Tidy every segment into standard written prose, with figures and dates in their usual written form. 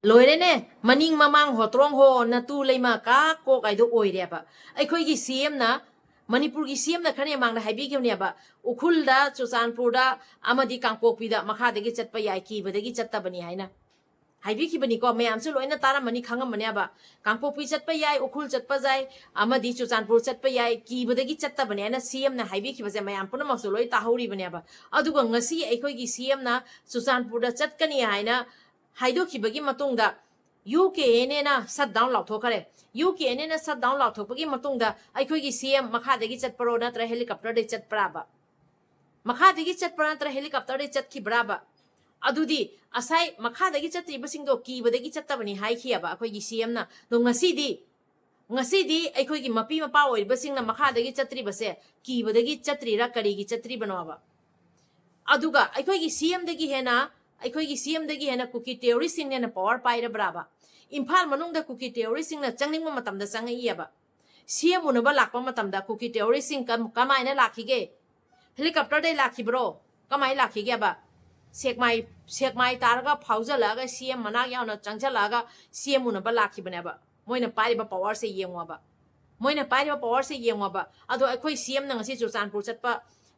loirene maning mamang hotrong ho na tu leima ka ko kaido oireba aikhoi gi CM na Manipur gi CM na khane mang na haibi gyone ba ukhul da Chuchanpur da amadi Kangpokpi da makha dagi chatpa yai ki badagi chatta bani haina haibi ki bani ko mayam su loina tara mani khangam mane ba Kangpokpi chatpa yai ukhul chatpa jai amadi Chuchanpur chatpa yai ki badagi chatta bani haina CM na haibi ki base mayam puna mak su loi ta hauri bani ba aduga ngasi aikhoi gi CM na Chuchanpur da chatkani haina haido ki bagi matong da UK ne na shut down law thokare UK ne na shut down law thokpagi matong da aikhoi gi CM makha dagi chatparo na tra helicopter de chatpra ba makha dagi chatpra na tra helicopter de chat ki braba adudi asai makha dagi chatri basing do ki badagi chatta bani hai khia ba aikhoi gi CM na do ngasi di aikhoi gi mapi mapa oi basing na makha dagi chatri base ki badagi chatri ra kari gi chatri banwa ba aduga aikhoi gi CM dagi hena aikhoi gi CM dagi hena kuki theory sing ne na power pai ra braba Imphal manung da kuki theory sing na changning ma matam da sang iya ba CM unaba lakpa matam da kuki theory sing kamai na lakhige helicopter dai lakhi bro kamai lakhige ba sekmai targa phaujala ga CM mana ya na changjala ga CM unaba lakhi bane ba moina pai ba power se yengwa ba moina pai ba power se yengwa ba ado aikhoi CM na ngasi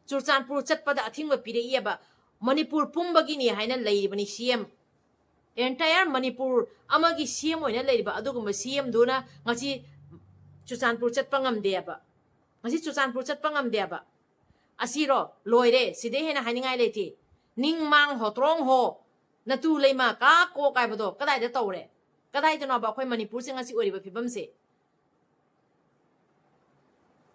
Chuchanpur chatpa da athing ba pire iya ba Manipur pumbagi ni haina leibani CM entire Manipur amagi CM oina leiba adugumba CM duna ngasi Chuchanpur chatpa ngamde ba ngasi Chuchanpur chatpa ngamde ba asiro loire side hena haningai leti ningmang hotrong ho natu leima ka ko kai bodo kadai da tawre kadai da no ba khoi Manipur sing ngasi ori ba phibam se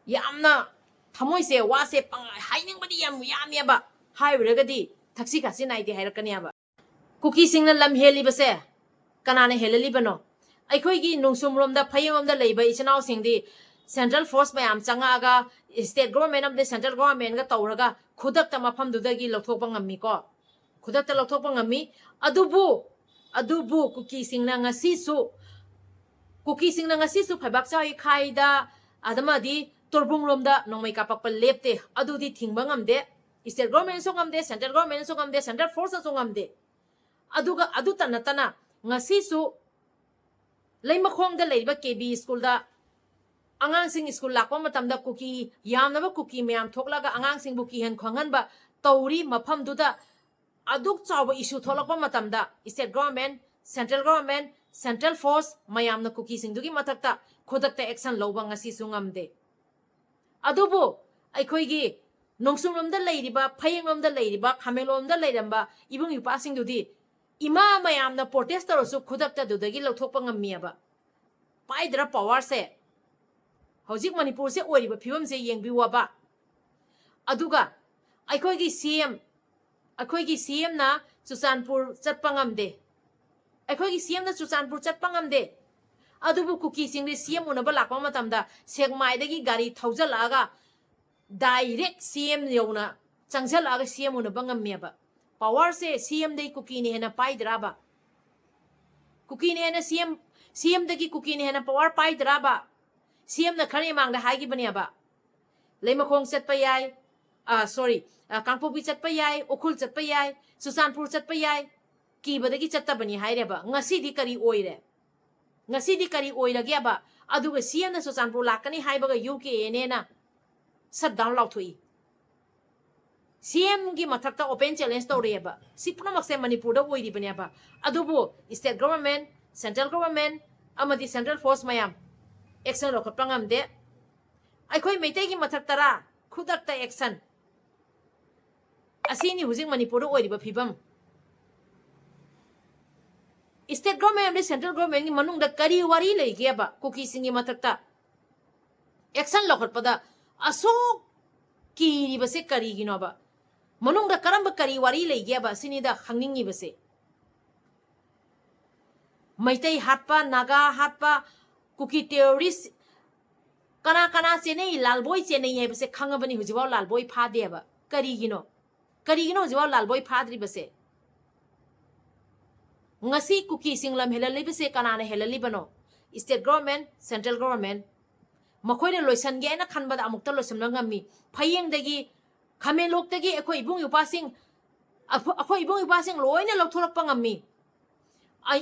yamna thamoi se wa se pang haining badi yam ya ba hairagadi thaksi khasi nai de hairakani ba kuki sing na lam heli base kanana helali bano aikhoi gi nungsum rom da phayom da leiba ichanau sing di central force mayam changa ga state government of the central government ga tawraga khudak ta mafam du da gi lothok ngami ko khudak ta lothok ngami adubu kuki sing na ngasi su phabak chai khai da adama di torbung rom da nongmai kapak pa lepte adu di thingba ngamde state government so ngamde central government so ngamde central force so ngamde aduga adu tanatana ngasi su leimakhong da leiba KB school da angang sing school lakpa matam da kuki yamna ba kuki mayam thoklaga angang sing buki han khwangan ba tauri mafam du da aduk chawa issue tholakpa matam da state government central force mayam na kuki sing dugi mathakta khodakta action loba ngasi su ngamde adubu aikhoi gi nongsum rom da leiriba phayeng rom da leiriba khamelom da leiramba ibung yupa sing dudi ima mayam na protester su khudakta dudagi lothokpa ngammi ba paidra power se hojik Manipur se oriba phibam se yengbiwa ba aduga aikhoi gi CM na Chuchanpur chatpa ngamde aikhoi gi CM na Chuchanpur chatpa ngamde adubu kuki sing ri CM unaba lakpa matamda sekmai dagi gari thaujalaga direct CM yona changjalaga CM unaba ngammi ba power se CM dai kuki ni hena pai draba kuki ni hena CM dagi kuki ni hena power pai draba CM na khari mang da haigi bani ba leimakhong chatpa yai Kangpokpi chatpa yai ukhul chatpa yai Chuchanpur chatpa yai ki badagi chatta bani haire ba ngasi di kari oirage ba aduga CM na Chuchanpur lakani haibaga UK ne na shut down lauthui CM gi mathakta open challenge tawre ba sipna makse Manipur da oiri bani ba adubu state government central government amadi central force mayam action lokhat pangam de aikhoi meitai gi mathaktara khudakta action asini hujing Manipur da oiri ba phibam state government and central government gi manung da kari wari leige ba kuki singi mathakta action lokhat pada asok ki ri base kari gi no ba manung da karamba kari wari leige ba sini da khangningi base maitai hatpa naga hatpa kuki terrorist kana chene lalboy chene ye base khangabani hujibaw lalboy phade ba kari gi no hujibaw lalboy phadri base ngasi kuki singlam helali base kanana helali bano state government central government makhoi loisan ge na khanba da amukta loisam ngami phayeng dagi khamen lok dagi akhoi ibung yupa sing loina lokthorap pangami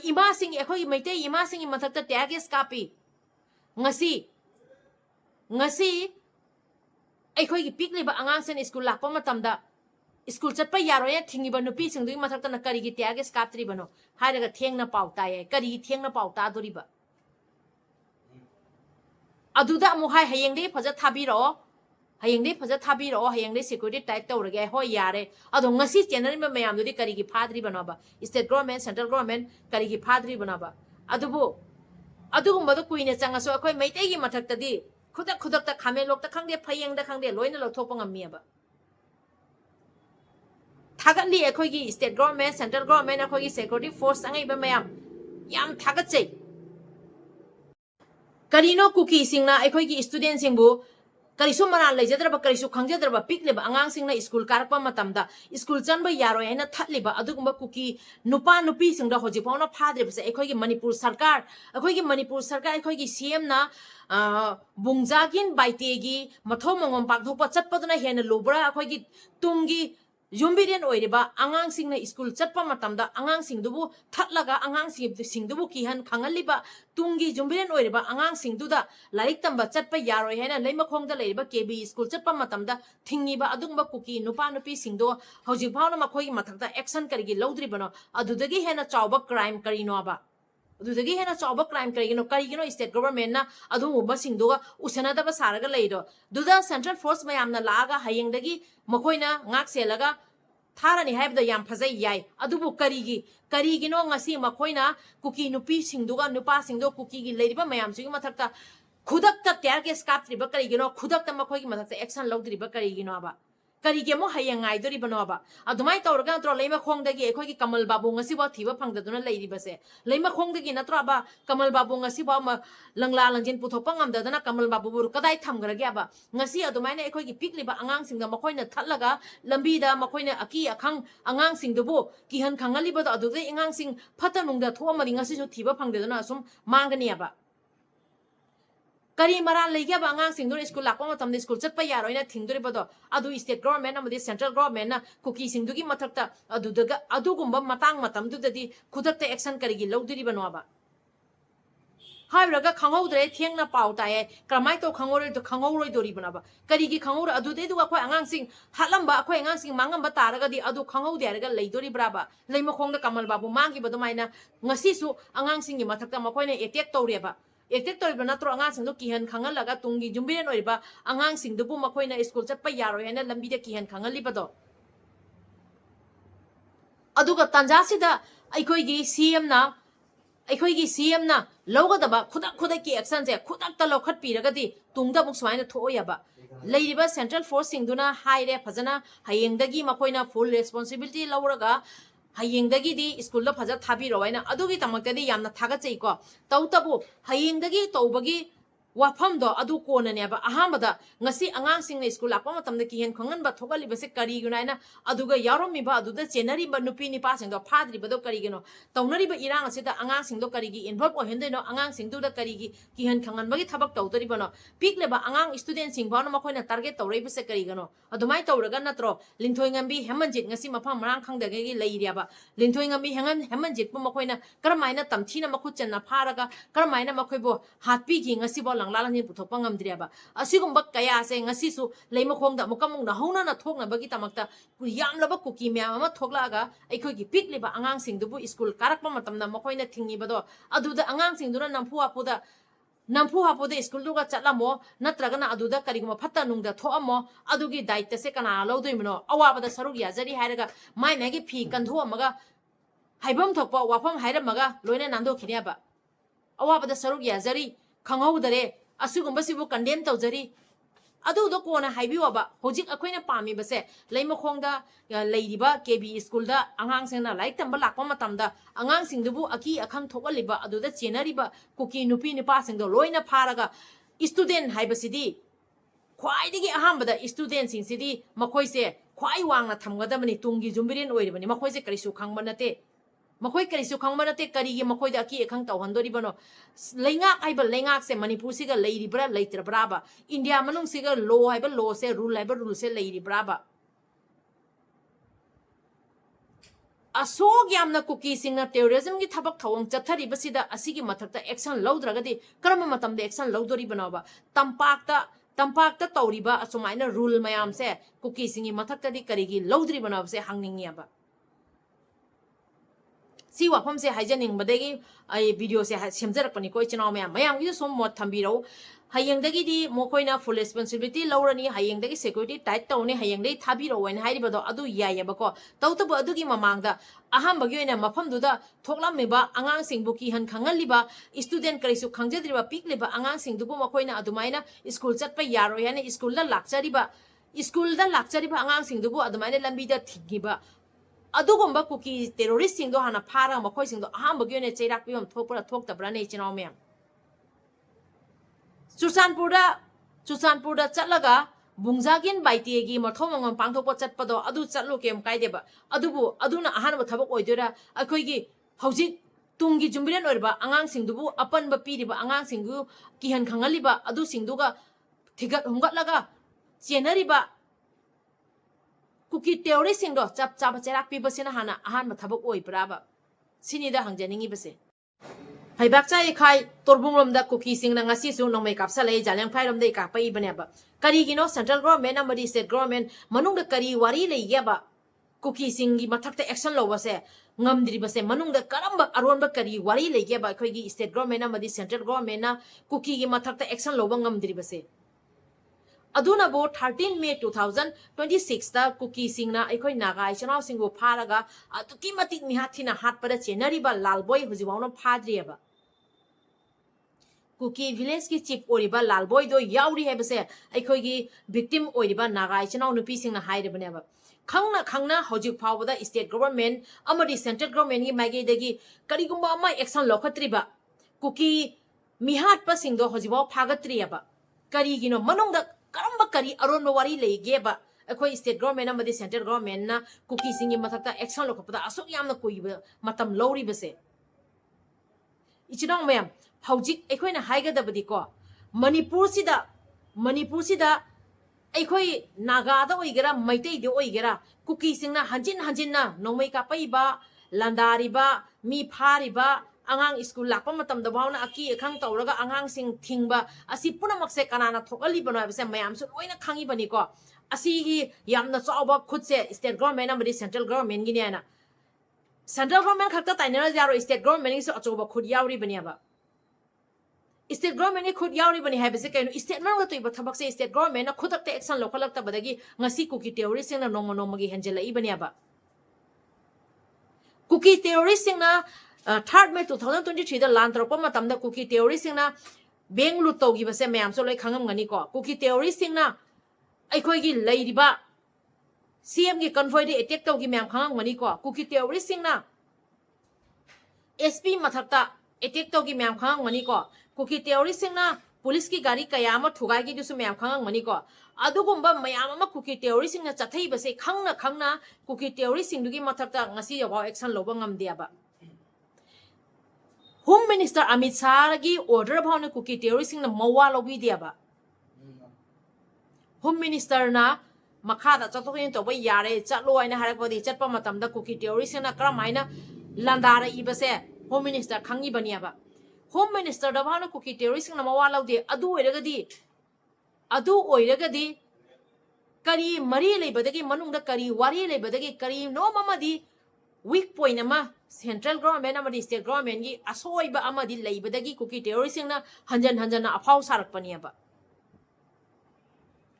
imasing aikhoi maitei imasing mathakta tages kapi ngasi aikhoi gi pikliba angang sen school lakpa matamda school chatpa yaroya thingiba nupi singdui mathakta na kari gi tages kaptri bano hairaga thengna pauta ye kari thengna pauta doriba aduda mu hai hayengde phaja thabiro hayengde phaja thabiro hayengde security type tawrage hoi yare ado ngasi channel me mayam dudi kari gi phadri banaba state government central government kari gi phadri banaba adubu adugumba kuine changaso akhoi maitei gi mathakta di khudak ta khame lok ta khangde phayengda khangde loina lothokpa ngammiaba थागली अखोगी state government central government अखोगी security force अंगैबा मयाम याम थागचै करिनो कुकी सिंगना अखोगी स्टूडेंट सिंगबु करिसु मरान लेजद्रबा करिसु खंगजद्रबा पिकलेबा अंगांग सिंगना स्कूल कारपा मतमदा स्कूल चनबा यारो हैना थतलिबा अदुगुम्बा कुकी नुपा नुपी सिंगदा होजिपावना फाद्रेबसे अखोगी मणिपुर सरकार अखोगी सीएम ना बुंगजागिन बाइतेगी मथो मंगोम पाकथोपा चटपदना हेना लोबरा अखोगी Tungi Yumbidian oiriba angang singna school chatpa matamda angang singdubu thatlaga angang singdubu kihan khangaliba tungi yumbidian oiriba angang singduda larik tamba chatpa yaroi hena leima khongda leiba kb school chatpa matamda thingiba adungba kuki nupa nupi singdo hojik phawna makhoi mathakta action karigi lodri bano adudagi hena chawba crime karino aba adudagi hena chawba crime karigino state government na adungba singdoga usanadaba saraga leido duda central force mayamna laga hayengdagi makoina ngak selaga थारानी हाइबदा याम फजै याय अदुबु करिगिनो ngasi makoina kuki nupi singduga nupa singdo kuki gi leiriba mayam sugi mathakta khudakta tyarge skaptriba karigino khudakta makoi gi mathakta action lodriba karigino aba karige mo hayangai dori banoba adumai tawrga tro leima khongdagi ekhoi gi kamal babu ngasi ba thiba phangdaduna leiriba se leima khongdagi natro aba kamal babu ngasi ba langla langjin puthokpa ngamdadana kamal babu bur kadai thamgrage aba ngasi adumai na ekhoi gi pikliba angang singda makoina thatlaga lambi da makoina aki akhang angang singdubu kihan khangaliba da adude angang sing phatanungda thomari ngasi jo thiba phangdaduna sum mangani aba करी मरान लेगे अंगांग सिंदुर school लाको मतम school चटपा यारोइना थिंगदुरिबदो अदु state government अमदि central government ना cookie सिंदुगी मथक्ता अदुदगा अदुगुम्बा Matang मतमदुददि खुदक्ता action करिगी लौदुरिबनोबा हाइरगा खंगौद्रे थेंगना पाउ ताए क्रमाइ तो खंगौरोइ दोरिबनोबा करिगी खंगौर अदुदे दुगा खoi अंगांग सिंग हालंबा खoi अंगांग सिंग मांगंबा तारगदि अदु खंगौदे आरगा लेदोरिब्राबा लेमखोंदा कमल बाबू मांगिबदो माइना ngasisu angang singi mathakta makoina attack tawreba एकटेक तोरिबा नत्रो अंगांग सिंदो किहन खंगलगा Tungi जुम्बिरेन ओरिबा अंगांग सिंदुबु मखोइना school चटपा यारो हेना लंबीदे किहन खंगलिबदो अदुगा तंजासिदा अखोइगी सीएम ना लौगदबा खुदा की एक्शन से खुदा लौखट पीरगदी तुंगदा मुक स्वाइना थोयबा लेरिबा सेंट्रल फोर्स सिंदुना हाइरे फजना हयेंगदगी मखोइना फुल रेस्पोंसिबिलिटी लौरगा हयेंगदगी स्कूल फजा थाबिरो हैना अदुगी तमक्तदी यामना थागचैको तौतबु हयेंगदगी तौबगी वाफमदो अदु कोननेबा अहामदा ngasi angang singna school lakpa matamda kihen khongan ba thogali base kari gunaina aduga yaromi ba aduda chenari ba nupi ni pa singdo phadri ba do kari gino taunari ba irang asida angang singdo kari gi involve o hendeno angang singdu da kari gi kihen khangan ba gi thabak tawdari bano pikle ba angang student sing ba no makoina target tawrei base kari gino adumai tawraga natro linthoi ngambi hemanjit ngasi mafam marang khangda gi leiriya ba linthoi ngambi hemanjit bu makoina karamaina tamthina makhut chenna pharaga karamaina makhoi hatpi gi ngasi bo langlalang puthokpa ngamdriaba asigumba kaya se ngasisu leimakhongda mukamung na hona na thokna bagi tamakta yamlaba kuki myam ama thoklaga aikhoi gi pikliba angang singdubu school karakpa matamna makoina thingibado aduda angang singduna nampu hapoda school duga chatlamo natragana aduda kariguma phatta nungda thoamo adugi daita se kana lawdoimno awabada saruk yazari hairaga mai magi phi kandho amaga haibam thokpa wafam hairamaga loina nando khiniaba awabada saruk yazari खंगौदरे असुगुंबसिबु condemn तौजरी अदुदो कोना हाइबिवाबा होजिक अखोइना पामी बसे लेमखोंगदा लेरिबा केबी school दा अंगांग सेना लाइक तंबा लाकपा मतमदा अंगांग सिंगदुबु अकी अखंग थोगलिबा अदुदा चेनरिबा कुकी नुपी निपा सिंगदो लोइना फारगा स्टूडेंट हाइबसिदी ख्वाइदिगी अहामबदा स्टूडेंट सिंगसिदी मखोइसे ख्वाइ वांगना थमगदबनी तुंगी जुम्बिरेन ओइरिबनी मखोइसे करिसु खंगबा नते मखोई करिसु खंगबा नते करिगी मखोइदा अकी एखंग तौहंदोरिबनो लेंगाक आइबा लेंगाक से मणिपुर सिगा लेरिब्रा लेत्रब्राबा इंडिया मनुंग सिगा लो आइबा लो से रूल आइबा रूल से लेरिब्राबा asog yamna kuki singna terrorism gi thabak thawang chathari basida asigi mathakta action lawdragadi karama matamda action lawdori banawa tampakta tawriba asumaina rule mayam se kuki singi mathakta di karigi lawdri banawa se hangningi aba si wafam se haijaning badagi ai video se semjarak pani koi chinaw mayam gi som mot thambiro hayeng dagi di mokoina full responsibility lawrani hayeng dagi security tight tawni hayeng dai thabiro wen hairibado adu yayaba ko tawtabu adugi mamangda aham bagi oina mafam duda thoklammiba angang singbu ki han khangalliba student karisu khangjadriba pikliba angang singdubu mokoina adumaina school chatpa yaro yana school da lakchariba angang singdubu adumaina lambi da thigiba adugomba kuki terrorist singdo hana phara mokoi singdo aham bagi oina cheirak pibam thokpura thoktabra nei chinaw mem Susanpurda chatlaga bungjagin baitiegi mathomangam pangthokpa chatpado adu chatlo kem kaideba adubu aduna ahanba thabak oidora akoigi hojik tungi jumbiren orba angang singdubu apanba piriba angang singu kihan khangaliba adu singduga thigat hungatlaga chenariba kuki theory singdo chap cherak pibasina hana ahanba thabak oibraba sinida hangjaningi base Haibakcha aikhoi torbungromda kuki singna ngasi su nongmai kapsalai jalang phairomda ikapai baneba karigino central government amadi state government manungda kari wari leiyaba kuki singi mathakta action lowase ngamdribase manungda karamba aronba kari wari leiyaba khoigi state government amadi central government na kuki gi mathakta action lowa ngamdribase aduna bo 13 May 2026 ta kuki singna aikhoi naga ichanaw singbo pharaga atuki matik mihathina hatpada chenariba lalboy hujiwawna phadriaba kuki village ki chief oriba lalboy do yauri hebase aikhoi gi victim oriba naga ichanaw nupi singna hairebaneba khangna hojik phawada state government amadi central government gi mage dagi karigumba ama action lokhatriba kuki mihat pa singdo hojibaw phagatriaba karigino manungda karamba kari aron wari leigeba akhoi state government amadi central government na kuki singi mathakta action lokhapada asuk yamna koiba matam lawri base ichinaw mayam hojik akhoi na haigadabadi ko manipur sida aikhoi naga da oigera maitai de oigera kuki singna hanjin na nomai ka paiba landariba mi phariba angang school lakpa matamda bawna aki ekhang tawraga angang sing thingba asi punamakse kanana thokali banwa base mayam su loina khangi bani ko asi gi yamna chawba khutse state government amadi central government gi ne na central government khakta tainara jaro state government gi su achoba khut yauri bani aba state government ni khut yauri bani habase kaino state ma ga toiba thabak se state government na khudak te action lokhalak ta badagi ngasi kuki terrorist sing na nongma gi henjela i bani aba kuki terrorist sing na 3rd May 2023 da lan torpa matamda kuki terrorist singna beng lut togi base mayam so loi khangam ngani ko kuki terrorist singna aikhoi gi leiriba CM gi convoy de attack togi mayam khangam ngani ko kuki terrorist singna SP mathakta attack togi mayam khangam ngani ko kuki terrorist singna police ki gari kaya ma thugai gi dusu mayam khangam ngani ko adugumba mayam ma kuki terrorist singna chathai base khangna kuki terrorist singdugi mathakta ngasi yawa action loba ngamde aba Home Minister Amit Shah gi order bhauna kuki terrorist na mawa lobi diaba Home Minister na makhada chatokin to bai yare chatlo aina harakpadi chatpa matamda kuki terrorist na kramaina landara ibase Home Minister khangi baniaba Home Minister da bhauna kuki terrorist na mawa lodi adu oiragadi kari mari leibadagi manungda kari wari leibadagi kari no mamadi weak point ama central government amadi state government gi asoiba amadi leibadagi kuki terrorist na hanjan afau sarakpani aba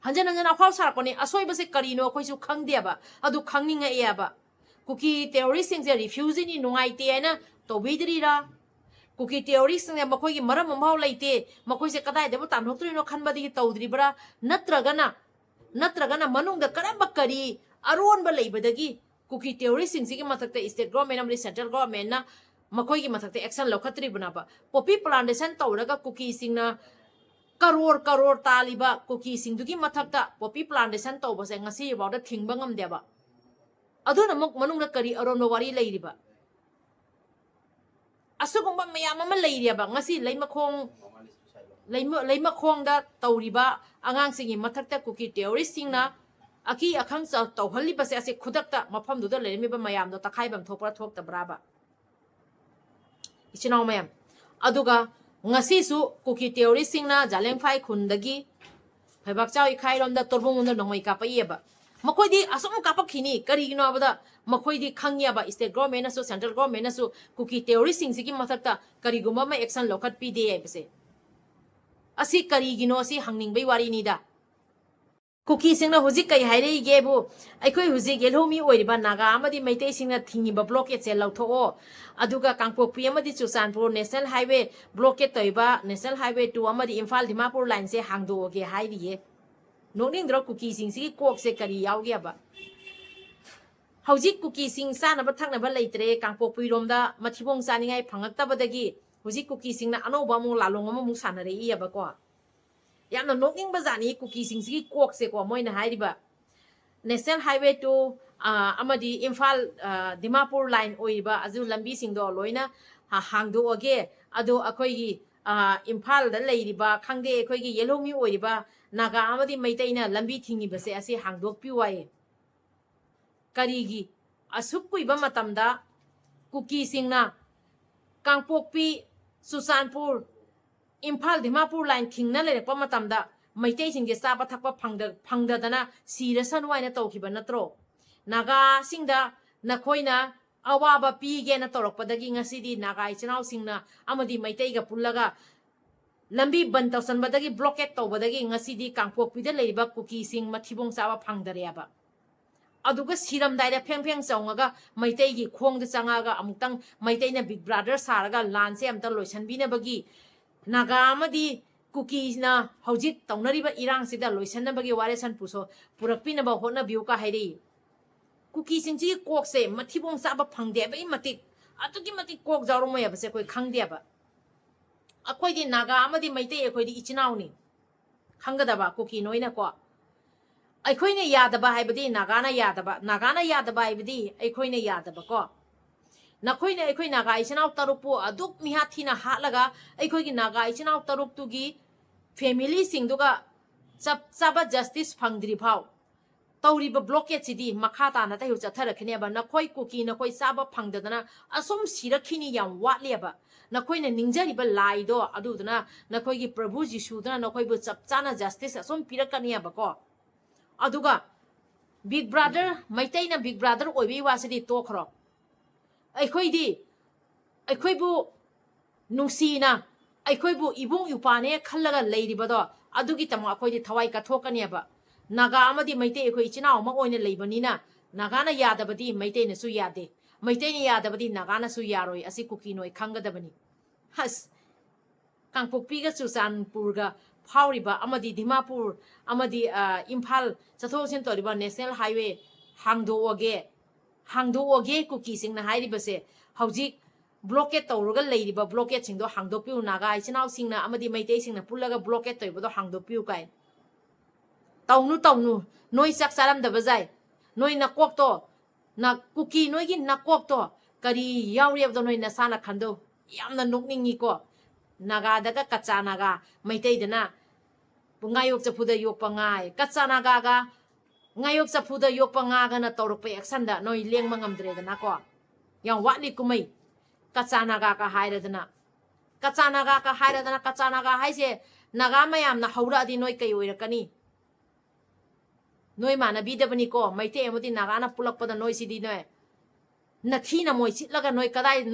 hanjan afau sarakpani asoiba se karino khoisu khangde aba adu khangninga e aba kuki terrorist je refusing ni nungaite aina tobidrira kuki terrorist ne makoi gi maram amhau leite makoi se kadai debu tamhoktrino khanbadi tawdribra natragana manungda karamba kari aron ba leibadagi kuki terrorist sing sigi mathakta state government amri central government na makoi gi mathakta action lokhatri bunaba poppy plantation tawraga kuki singna karor taliba kuki singdugi mathakta poppy plantation tawbase ngasi about thingba ngamdeba aduna mok manungda kari aron wari leiriba asugumba mayam ama leiriba ngasi leimakhong da tawriba angang singi mathakta kuki terrorist singna aki akhang sa tawhali base ase khudakta mafam du da lermi ba mayam do takhai bam thopra thok ta braba ichinaw mayam aduga ngasi su kuki theory singna jaleng phai khundagi phaibak chaw ikhai rom da torbung mun da nongoi ka pa yeba makoi di asom ka pa khini kari gino abada makoi di khangya ba state government asu central government asu kuki theory sing sigi mathakta kari guma ma action lokat pi de base asi kari gino asi hangning bai wari ni da kuki singna huzik kai haire gebu aikhoi huzik yelhomi oiriba naga amadi maitei singna thingiba blockade se lautho aduga kangpokpi amadi chusanpur national highway blockade toiba national highway 2 amadi imphal dimapur line se hangdo ge hairiye nokning dro kuki sing sigi kok se kari yauge ba hauzik kuki sing sana ba thakna ba leitre kangpokpi romda mathibong saningai phangakta badagi huzik kuki singna anoba mu lalong ama mu sanare iya ba ko yamna nokning bazani kuki sing sigi kok se ko moina hairiba national highway to amadi imphal dimapur line oiba azu lambi singdo loina hangdo oge ado akoi gi imphal da leiriba khangde akoi gi yelomi oiriba naga amadi maitaina lambi thingi base ase hangdok piwaye karigi asuk kuiba matamda kuki singna kangpokpi susanpur Imphal Dimapur line thingna lerekpa matamda maitei singge saba thakpa phangda dana sirasan waina tawkhiba natro naga singda nakhoina awaba pige na torokpadagi ngasidi naga ichinau singna amadi maitei ga pullaga lambi ban tawsanbadagi blockade tawbadagi ngasidi kangpokpida leiba kuki sing mathibong saba phangdareaba aduga siram daira pheng chawngaga maitei gi khongda changaga amuktang maiteina big brother saraga lanse amta loisanbina bagi naga amadi kuki na hojik taunariba irang sida loisanna bagi waresan puso purakpina ba hotna biu ka hairi kuki singji kokse mathibong saba phangde bai matik atuki matik kok jawro moya base koi khangde ba akoi di naga amadi maite akoi di ichinau ni khangada ba kuki noina ko aikhoi ne yada ba haibadi nagana yada ba haibadi aikhoi ne yada ba ko nakoi ne aikhoi naga ichinau tarupu aduk miha thina halaga aikhoi gi naga ichinau taruk tu gi family sing duga chaba justice phangdri phau tauriba blockade sidi makhata na tahu chatharakhne ba nakoi kuki nakoi saba phangdana asom sirakhini yam watle ba nakoi ne ningjari ba lai do adudana nakoi gi prabhu jisu dana nakoi bu chapchana justice asom pirakani ba ko aduga big brother maitaina big brother oibi wasidi tokhro aikhoi bu nungsina aikhoi bu ibung yupane khallaga leiribado adugi tamo akhoi di thawai ka thokani ba naga amadi maite aikhoi chinaw ma oina leibanina naga na yadabadi maite na su yade maite ni yadabadi naga na su yaroi asi kuki noi khangadabani has kangpokpi ga susanpur ga phawriba amadi dimapur amadi imphal chathosin toriba national highway hangdo oge kuki sing na hairi base hojik blockade tawruga leiriba blockade sing do hangdo piu naga ichinau sing na amadi maitei sing na pullaga blockade toibodo hangdo piu kai tawnu noi sak saram da bazai noi na kok to na kuki noi gi na kok to kari yauri do noi na sana khando yamna nokningi ko naga daga kacha naga maitei dana ngayok chapuda yokpa ngai kacha naga ga ngayok chapuda yokpa nga ga na torok pe action da noi leng mangamdre dana ko yang watli kumai kacha naga ka hairadana kacha naga haise naga mayam na haura di noi kai oirakani noi mana bidabani ko maite amodi naga na pulakpada noi sidi noi nathi na moi chitlaga noi kadai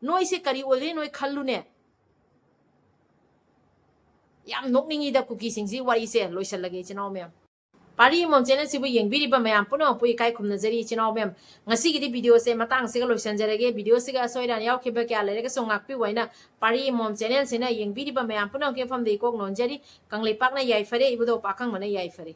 noi se kari oire noi khallune yam nokningi da kuki singji wari se loisalage chinaw mem pari mom channel sibu yengbiri ba mayam puno pui kai khumna jari chinaw mem ngasi gi video se matang se ga loisanjarage video se ga soiran yaw kheba kya lere ga songak pi waina pari mom channel se na yengbiri ba mayam puno ke fam de kok non jari kanglei pak na yai fare ibudo pakang mana yai fare